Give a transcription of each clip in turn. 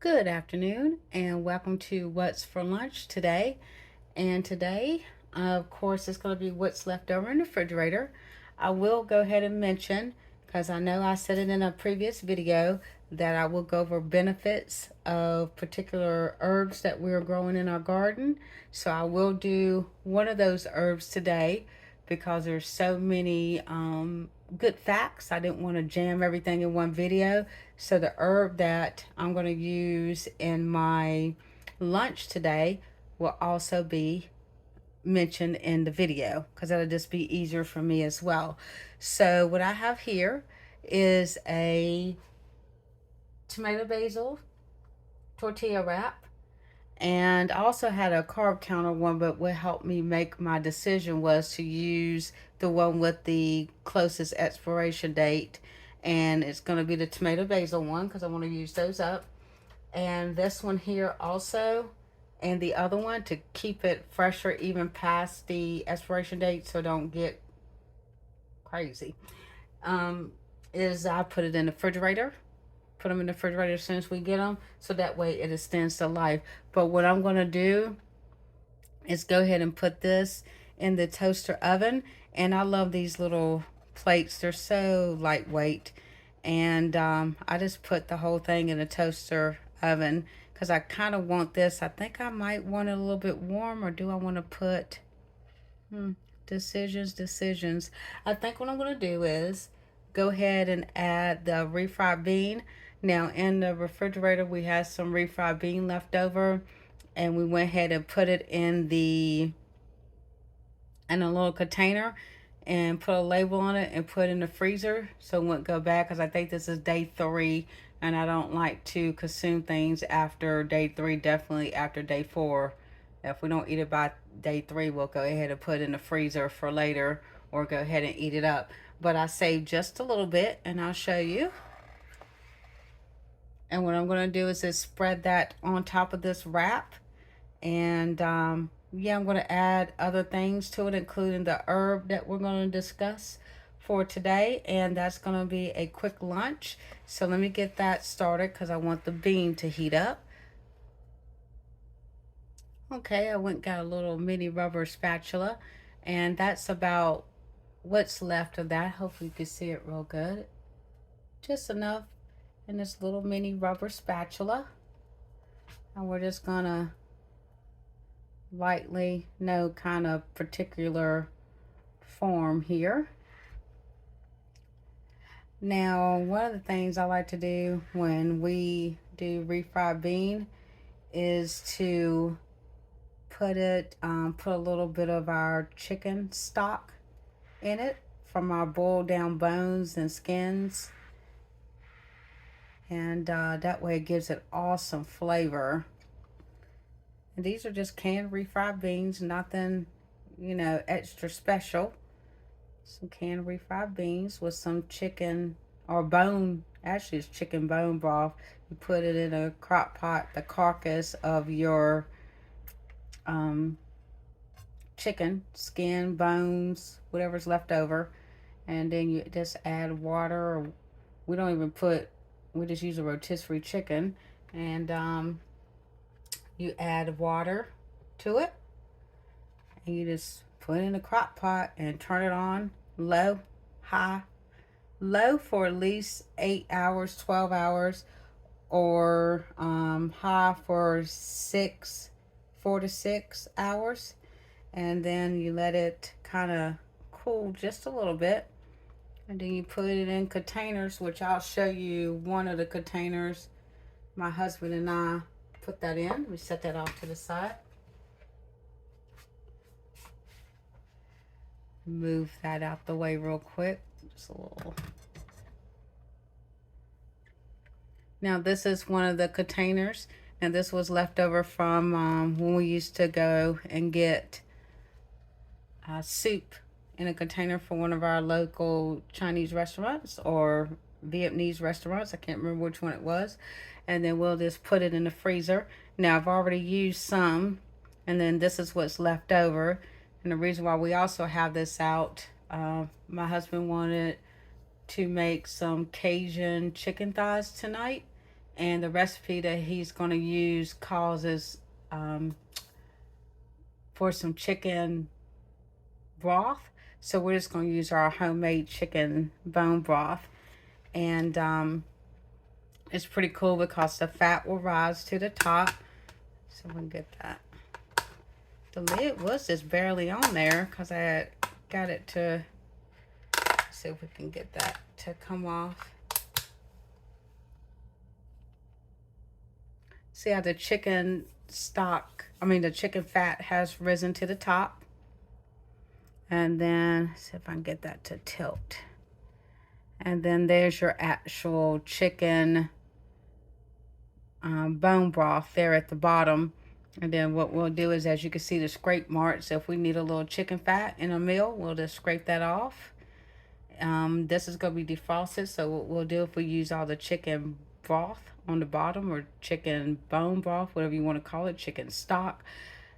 Good afternoon and welcome to What's for Lunch today. And today, of course, it's going to be what's left over in the refrigerator. I will go ahead and mention, because I know I said it in a previous video, that I will go over benefits of particular herbs that we're growing in our garden. So I will do one of those herbs today because there's so many good facts. I didn't want to jam everything in one video. So the herb that I'm going to use in my lunch today will also be mentioned in the video because that'll just be easier for me as well. So what I have here is a tomato basil tortilla wrap, and I also had a carb counter one, but what helped me make my decision was to use the one with the closest expiration date. And it's going to be the tomato basil one because I want to use those up. And this one here also, and the other one to keep it fresher even past the expiration date so don't get crazy. Um, is I put it in the refrigerator, put them in the refrigerator as soon as we get them, so that way it extends to life. But what I'm going to do is go ahead and put this in the toaster oven. And I love these little plates, they're so lightweight. And I just put the whole thing in the toaster oven because I kind of want this. I think I might want it a little bit warm, or do I want to put decisions. I think what I'm going to do is go ahead and add the refried bean. Now in the refrigerator we had some refried bean left over, and we went ahead and put it in a little container and put a label on it and put it in the freezer so it wouldn't go bad, because I think this is day 3 and I don't like to consume things after day 3, definitely after day 4. If we don't eat it by day 3, we'll go ahead and put it in the freezer for later or go ahead and eat it up. But I saved just a little bit and I'll show you. And what I'm going to do is just spread that on top of this wrap. And yeah, I'm going to add other things to it, including the herb that we're going to discuss for today. And that's going to be a quick lunch. So let me get that started because I want the bean to heat up. Okay, I went and got a little mini rubber spatula. And that's about what's left of that. Hopefully you can see it real good. Just enough in this little mini rubber spatula. And we're just going to lightly, no kind of particular form here. Now, one of the things I like to do when we do refried bean is to put a little bit of our chicken stock in it from our boiled down bones and skins, and that way it gives it awesome flavor. And these are just canned refried beans, nothing, extra special. Some canned refried beans with some chicken or bone, actually it's chicken bone broth. You put it in a crock pot, the carcass of your chicken, skin, bones, whatever's left over. And then you just add water, or we don't even put, we just use a rotisserie chicken. And you add water to it. And you just put it in a crock pot and turn it on low, high, low for at least 8 hours, 12 hours, or high for 4 to 6 hours. And then you let it kind of cool just a little bit. And then you put it in containers, which I'll show you one of the containers my husband and I put that in. We set that off to the side. Move that out the way real quick. Just a little. Now this is one of the containers, and this was left over from when we used to go and get soup in a container for one of our local Chinese restaurants or Vietnamese restaurants. I can't remember which one it was. And then we'll just put it in the freezer. Now I've already used some, and then this is what's left over. And the reason why we also have this out, my husband wanted to make some Cajun chicken thighs tonight. and the recipe that he's going to use causes for some chicken broth. So we're just going to use our homemade chicken bone broth. And it's pretty cool because the fat will rise to the top. So we can get that. The lid was just barely on there because I had got it to, see if we can get that to come off. See how the chicken the chicken fat has risen to the top. And then, see if I can get that to tilt. And then there's your actual chicken bone broth there at the bottom. And then what we'll do is, as you can see, the scrape marks. If we need a little chicken fat in a meal, we'll just scrape that off. This is going to be defrosted, so what we'll do, if we use all the chicken broth on the bottom, or chicken bone broth, whatever you want to call it, chicken stock,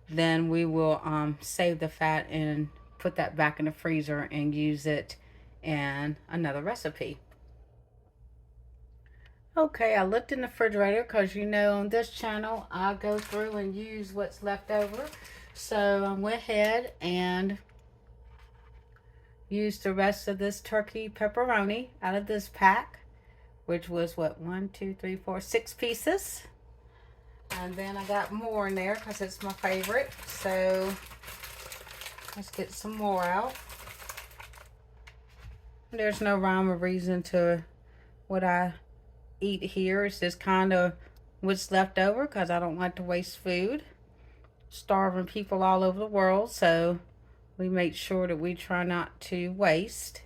then we will save the fat and put that back in the freezer and use it in another recipe. Okay, I looked in the refrigerator because on this channel I go through and use what's left over. So I went ahead and used the rest of this turkey pepperoni out of this pack, which was what, 1, 2, 3, 4, 6 pieces. And then I got more in there because it's my favorite. So let's get some more out. There's no rhyme or reason to what I eat here. It's just kind of what's left over because I don't like to waste food. Starving people all over the world, so we make sure that we try not to waste.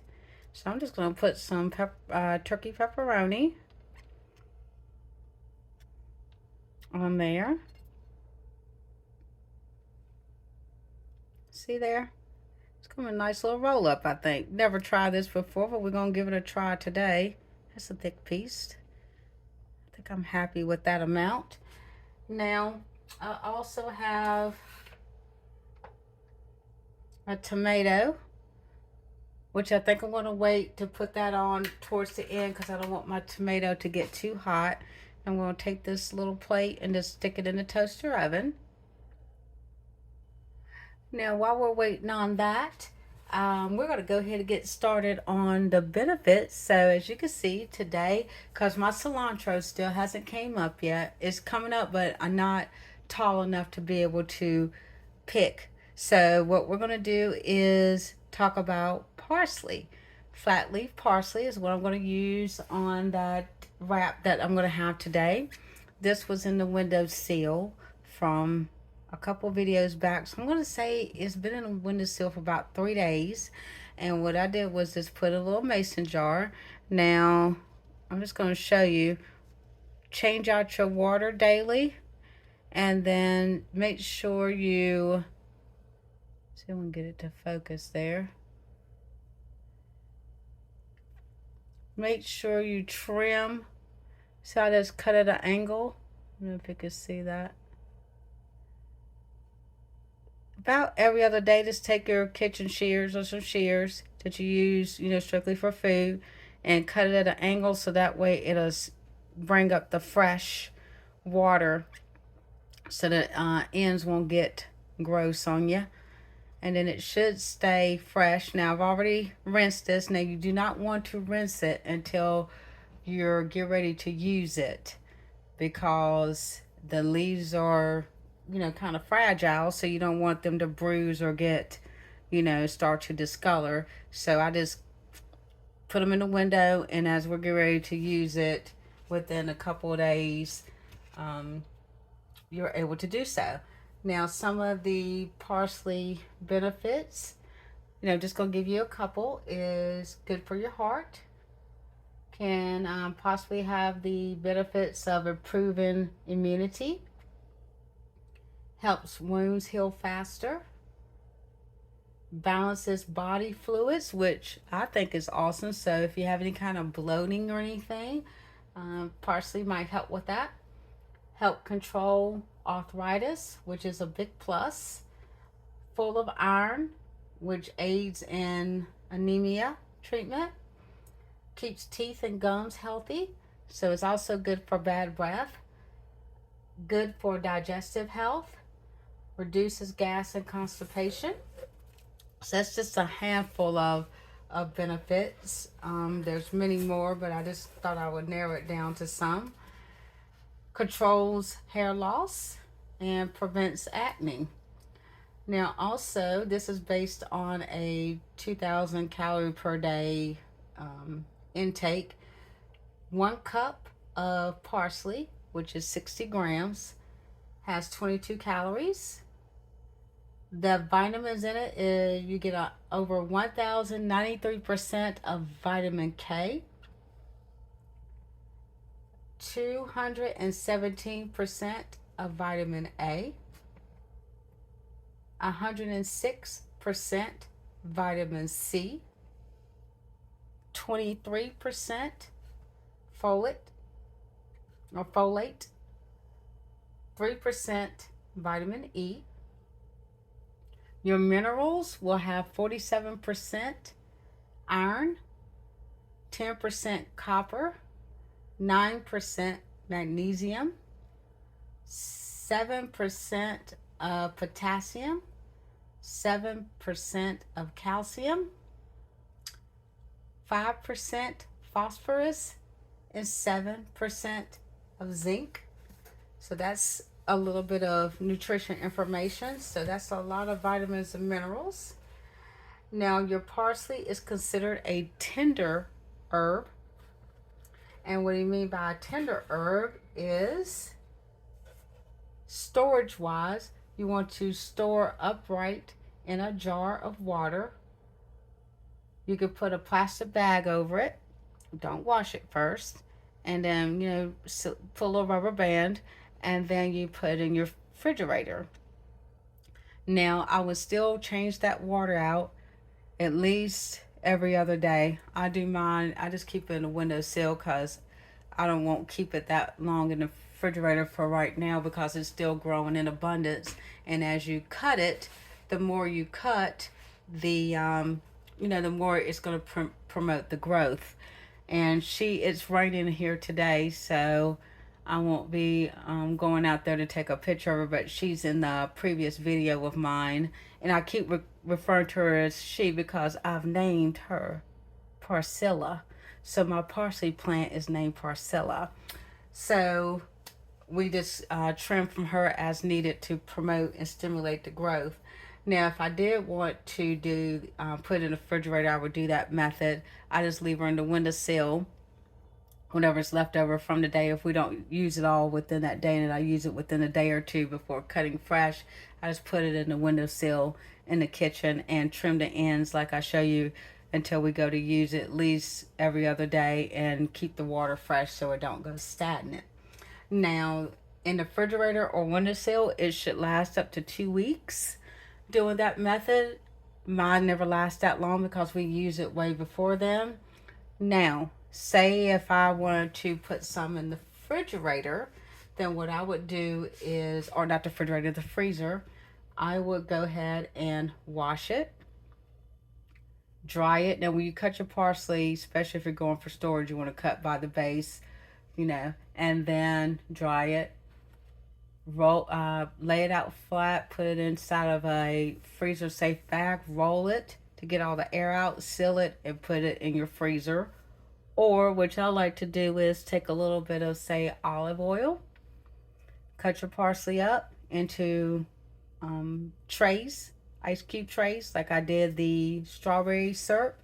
So I'm just going to put some turkey pepperoni on there. See there? It's coming a nice little roll up, I think. Never tried this before, but we're going to give it a try today. That's a thick piece. I think I'm happy with that amount. Now, I also have a tomato, which I think I'm going to wait to put that on towards the end because I don't want my tomato to get too hot. I'm going to take this little plate and just stick it in the toaster oven. Now, while we're waiting on that, we're going to go ahead and get started on the benefits. So as you can see today, because my cilantro still hasn't came up yet, it's coming up, but I'm not tall enough to be able to pick. So what we're going to do is talk about parsley. Flat leaf parsley is what I'm going to use on that wrap that I'm going to have today. This was in the windowsill from a couple videos back, so I'm going to say it's been in a windowsill for about 3 days. And what I did was just put a little mason jar. Now I'm just going to show you, change out your water daily, and then make sure you see if we can get it to focus there. Make sure you trim. See how that's cut at an angle? I don't know if you can see that. About every other day, just take your kitchen shears or some shears that you use, strictly for food, and cut it at an angle so that way it'll bring up the fresh water so that ends won't get gross on you. And then it should stay fresh. Now, I've already rinsed this. Now, you do not want to rinse it until you're get ready to use it, because the leaves are kind of fragile, so you don't want them to bruise or get start to discolor. So I just put them in the window, and as we're getting ready to use it within a couple of days, you're able to do so. Now, some of the parsley benefits, just gonna give you a couple, is good for your heart, can possibly have the benefits of improving immunity, helps wounds heal faster, balances body fluids, which I think is awesome. So if you have any kind of bloating or anything, parsley might help with that. Help control arthritis, which is a big plus. Full of iron, which aids in anemia treatment. Keeps teeth and gums healthy. So it's also good for bad breath, good for digestive health, reduces gas and constipation. So that's just a handful of benefits. There's many more, but I just thought I would narrow it down to some. Controls hair loss and prevents acne. Now, also, this is based on a 2,000 calorie per day intake. 1 cup of parsley, which is 60 grams, has 22 calories. The vitamins in it is you get over 1,093% of vitamin K, 217% of vitamin A, 106% vitamin C, 23% folate, 3% vitamin E. Your minerals will have 47% iron, 10% copper, 9% magnesium, 7% of potassium, 7% of calcium, 5% phosphorus, and 7% of zinc. So that's a little bit of nutrition information. So that's a lot of vitamins and minerals. Now, your parsley is considered a tender herb. And what do you mean by a tender herb is storage wise, you want to store upright in a jar of water. You could put a plastic bag over it. Don't wash it first. And then, put a little rubber band, and then you put it in your refrigerator. Now, I would still change that water out at least every other day. I do mine, I just keep it in the windowsill because I don't want to keep it that long in the refrigerator for right now because it's still growing in abundance. And as you cut it, the more you cut, the the more it's going to promote the growth. And it's raining here today, so I won't be going out there to take a picture of her, but she's in the previous video of mine. And I keep referring to her as she because I've named her Parcella. So my parsley plant is named Parcella. So we just trim from her as needed to promote and stimulate the growth. Now, if I did want to do put in the refrigerator, I would do that method. I just leave her in the windowsill. Whatever's left over from the day, if we don't use it all within that day, and I use it within a day or two before cutting fresh, I just put it in the windowsill in the kitchen and trim the ends like I show you until we go to use it at least every other day and keep the water fresh so it don't go stagnant. Now, in the refrigerator or windowsill, it should last up to 2 weeks. Doing that method, mine never lasts that long because we use it way before then. Now, say if I wanted to put some in the refrigerator, then what I would do is, or not the refrigerator, the freezer, I would go ahead and wash it, dry it. Now, when you cut your parsley, especially if you're going for storage, you want to cut by the base, and then dry it. Lay it out flat, put it inside of a freezer safe bag, roll it to get all the air out, seal it, and put it in your freezer. Or what I like to do is take a little bit of, say, olive oil, cut your parsley up into trays, ice cube trays, like I did the strawberry syrup,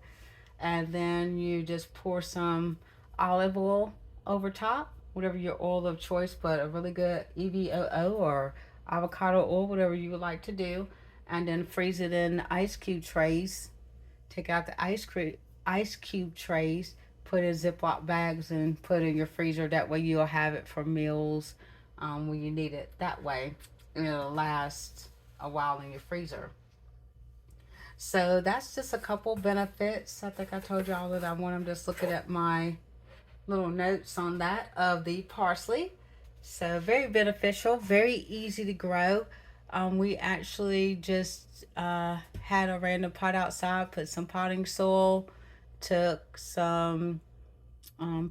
and then you just pour some olive oil over top, whatever your oil of choice, but a really good EVOO or avocado oil, whatever you would like to do, and then freeze it in ice cube trays. Take out the ice cube trays, put in Ziploc bags, and put in your freezer. That way you'll have it for meals when you need it. That way it'll last a while in your freezer. So that's just a couple benefits. I think I told y'all that I want them just looking at my little notes on that of the parsley. So very beneficial, very easy to grow. We actually just had a random pot outside, put some potting soil, took some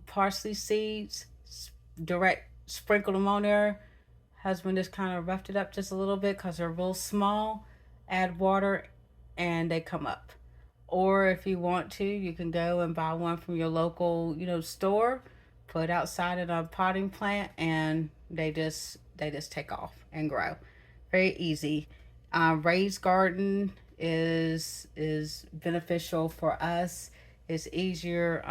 parsley seeds, direct sprinkle them on there. Husband just kind of roughed it up just a little bit because they're real small. Add water and they come up. Or if you want to, you can go and buy one from your local, store, put outside in a potting plant, and they just take off and grow. Very easy. Raised garden is beneficial for us. It's easier.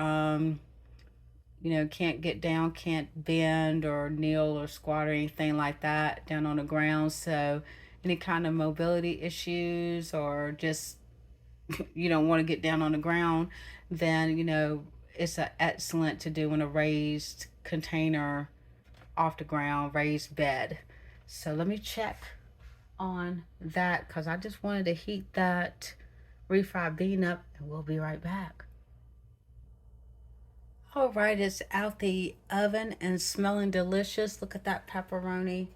Can't get down, can't bend or kneel or squat or anything like that down on the ground. So any kind of mobility issues or just you don't want to get down on the ground, then it's excellent to do in a raised container off the ground, raised bed. So let me check on that because I just wanted to heat that refried bean up and we'll be right back. All right, it's out the oven and smelling delicious. Look at that pepperoni.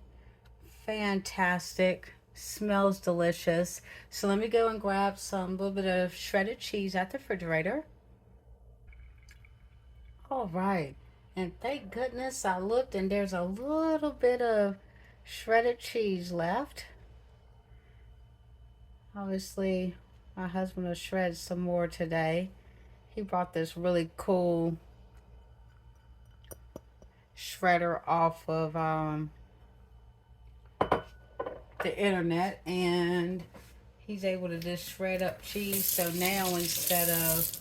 Fantastic. Smells delicious. So let me go and grab some little bit of shredded cheese at the refrigerator. All right. And thank goodness I looked and there's a little bit of shredded cheese left. Obviously, my husband will shred some more today. He brought this really cool shredder off of the internet, and he's able to just shred up cheese. So now instead of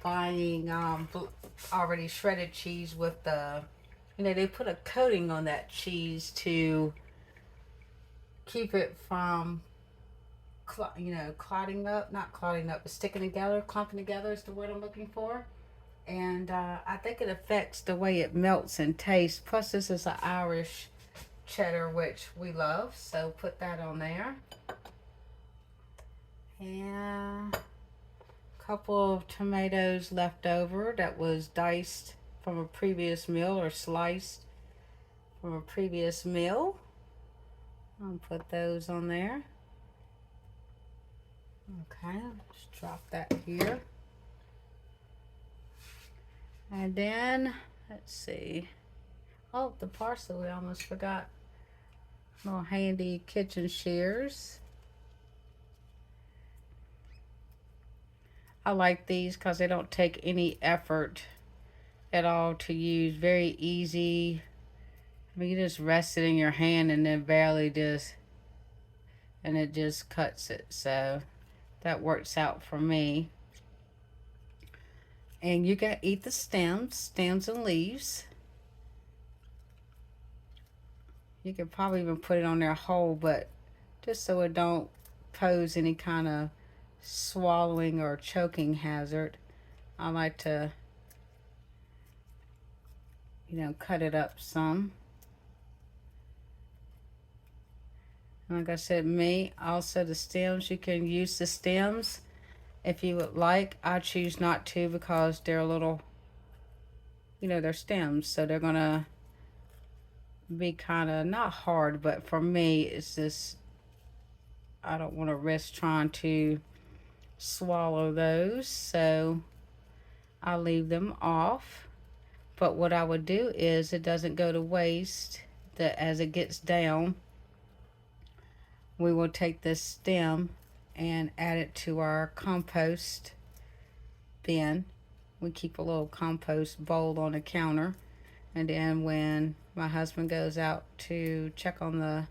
buying already shredded cheese with they put a coating on that cheese to keep it from clotting up, not clotting up, but sticking together, clumping together is the word I'm looking for. And I think it affects the way it melts and tastes. Plus, this is an Irish cheddar, which we love. So put that on there. And a couple of tomatoes left over that was diced from a previous meal or sliced from a previous meal. I'll put those on there. Okay, just drop that here. And then, let's see. Oh, the parsley, we almost forgot. Little handy kitchen shears. I like these because they don't take any effort at all to use. Very easy. I mean, you just rest it in your hand and then barely and it just cuts it. So that works out for me. And you can eat the stems and leaves. You could probably even put it on there whole, but just so it don't pose any kind of swallowing or choking hazard, I like to, cut it up some. And like I said, also the stems, you can use the stems if you would like. I choose not to because they're a little, they're stems, so they're gonna be kind of not hard, but for me it's just I don't want to risk trying to swallow those, so I leave them off. But what I would do is it doesn't go to waste. That as it gets down, we will take this stem and add it to our compost bin. We keep a little compost bowl on the counter, and then when my husband goes out to check on the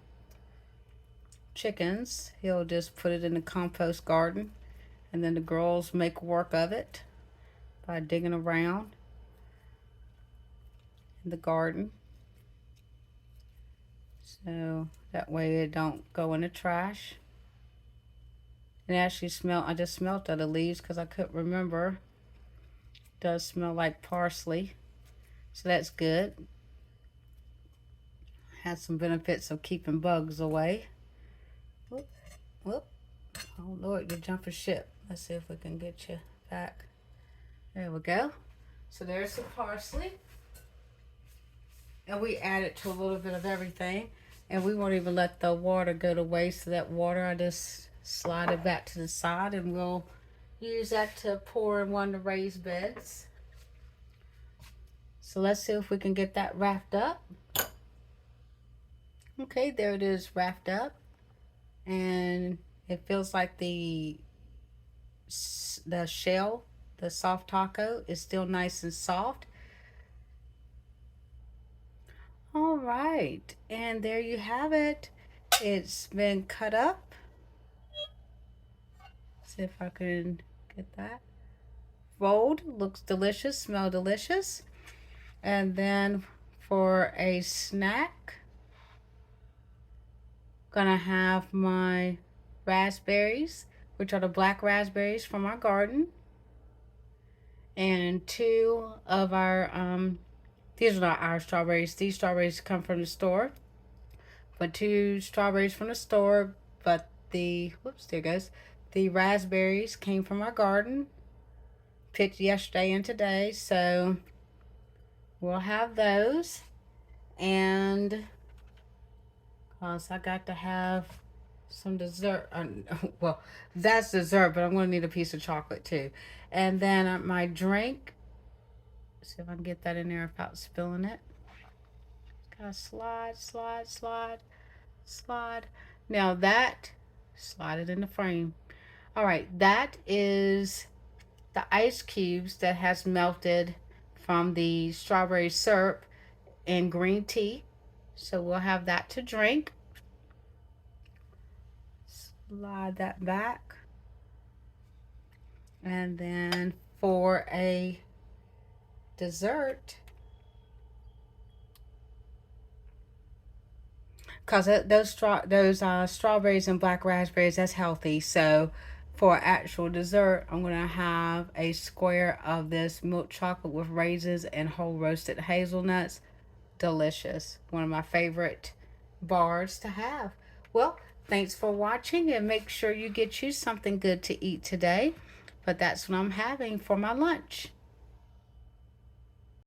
chickens, he'll just put it in the compost garden, and then the girls make work of it by digging around in the garden. So that way it don't go in the trash. And actually I just smelled the leaves because I couldn't remember. It does smell like parsley. So that's good. Has some benefits of keeping bugs away. Whoop, whoop. Oh Lord, you're jumping ship. Let's see if we can get you back. There we go. So there's some parsley. And we add it to a little bit of everything. And we won't even let the water go to waste. So that water, I just slide it back to the side and we'll use that to pour in one of the raised beds. So let's see if we can get that wrapped up. Okay, there it is wrapped up. And it feels like the shell, the soft taco, is still nice and soft. All right, and there you have it. It's been cut up. See if I can get that. Rolled, looks delicious, smell delicious. And then for a snack, gonna have my raspberries, which are the black raspberries from our garden, and two of our these are not our strawberries. These strawberries come from the store, but two strawberries from the store. But the whoops, there goes. The raspberries came from our garden, picked yesterday and today, so we'll have those. And cause I got to have some dessert. Well, that's dessert, but I'm gonna need a piece of chocolate too. And then my drink. See if I can get that in there without spilling it. Gotta slide, slide, slide, slide. Now that, slide it in the frame. All right, that is the ice cubes that has melted from the strawberry syrup and green tea. So we'll have that to drink. Slide that back. And then for a dessert, because those strawberries and black raspberries, that's healthy. So for actual dessert, I'm gonna have a square of this milk chocolate with raisins and whole roasted hazelnuts. Delicious. One of my favorite bars to have. Well, thanks for watching, and make sure you get you something good to eat today. But that's what I'm having for my lunch.